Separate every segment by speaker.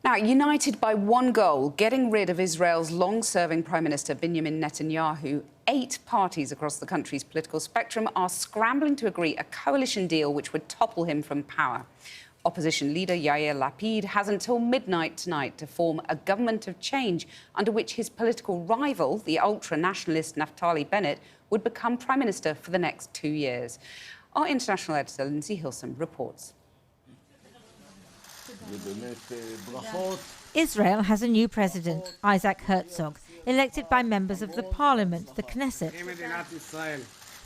Speaker 1: Now, united by one goal, getting rid of Israel's long-serving Prime Minister Benjamin Netanyahu, 8 parties across the country's political spectrum are scrambling to agree a coalition deal which would topple him from power. Opposition leader Yair Lapid has until midnight tonight to form a government of change under which his political rival, the ultra-nationalist Naftali Bennett, would become Prime Minister for the next 2 years. Our international editor, Lindsay Hilson, reports.
Speaker 2: Israel has a new president, Isaac Herzog, elected by members of the parliament, the Knesset.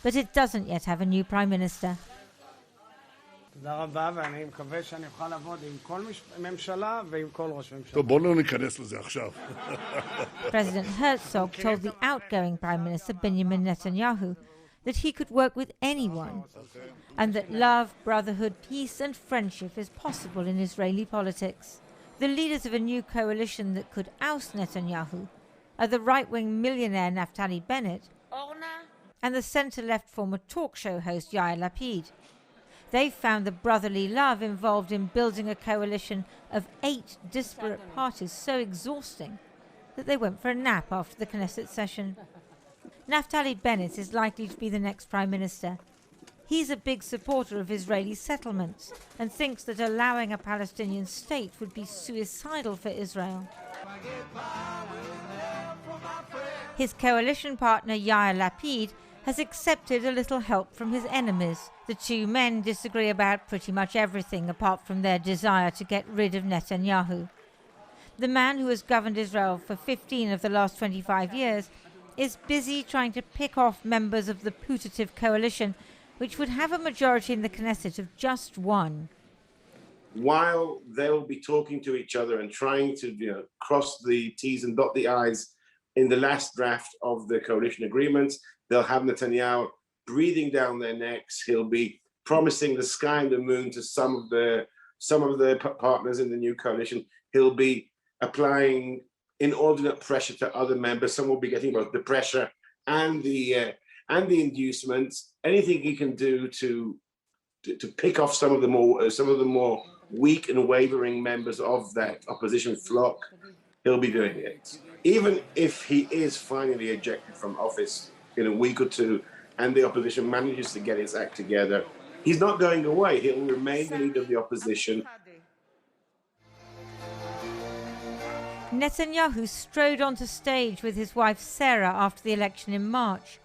Speaker 2: But it doesn't yet have a new prime minister. President Herzog told the outgoing Prime Minister Benjamin Netanyahu that he could work with anyone, and that love, brotherhood, peace and friendship is possible in Israeli politics. The leaders of a new coalition that could oust Netanyahu are the right-wing millionaire Naftali Bennett and the centre-left former talk show host Yair Lapid. They found the brotherly love involved in building a coalition of 8 disparate parties so exhausting that they went for a nap after the Knesset session. Naftali Bennett is likely to be the next Prime Minister. He's a big supporter of Israeli settlements and thinks that allowing a Palestinian state would be suicidal for Israel. His coalition partner Yair Lapid has accepted a little help from his enemies. The two men disagree about pretty much everything apart from their desire to get rid of Netanyahu. The man who has governed Israel for 15 of the last 25 years is busy trying to pick off members of the putative coalition, which would have a majority in the Knesset of just 1.
Speaker 3: While they'll be talking to each other and trying to cross the T's and dot the I's in the last draft of the coalition agreements, they'll have Netanyahu breathing down their necks. He'll be promising the sky and the moon to some of the partners in the new coalition. He'll be applying inordinate pressure to other members. Some will be getting both the pressure and the inducements. Anything he can do to pick off some of the more weak and wavering members of that opposition flock, he'll be doing it. Even if he is finally ejected from office in a week or 2, and the opposition manages to get its act together, he's not going away. He'll remain the leader of the opposition.
Speaker 2: Netanyahu strode onto stage with his wife Sarah after the election in March.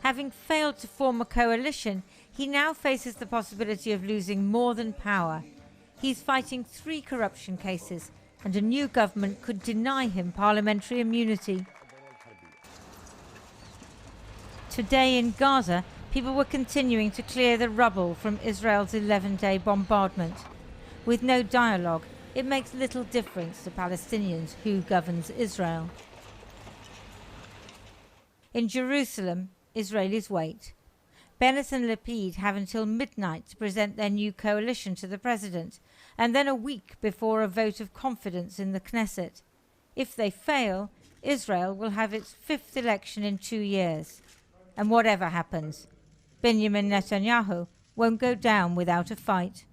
Speaker 2: Having failed to form a coalition, he now faces the possibility of losing more than power. He's fighting 3 corruption cases, and a new government could deny him parliamentary immunity. Today in Gaza, people were continuing to clear the rubble from Israel's 11-day bombardment. With no dialogue, it makes little difference to Palestinians who governs Israel. In Jerusalem, Israelis wait. Bennett and Lapid have until midnight to present their new coalition to the president, and then a week before a vote of confidence in the Knesset. If they fail, Israel will have its 5th election in 2 years. And whatever happens, Benjamin Netanyahu won't go down without a fight.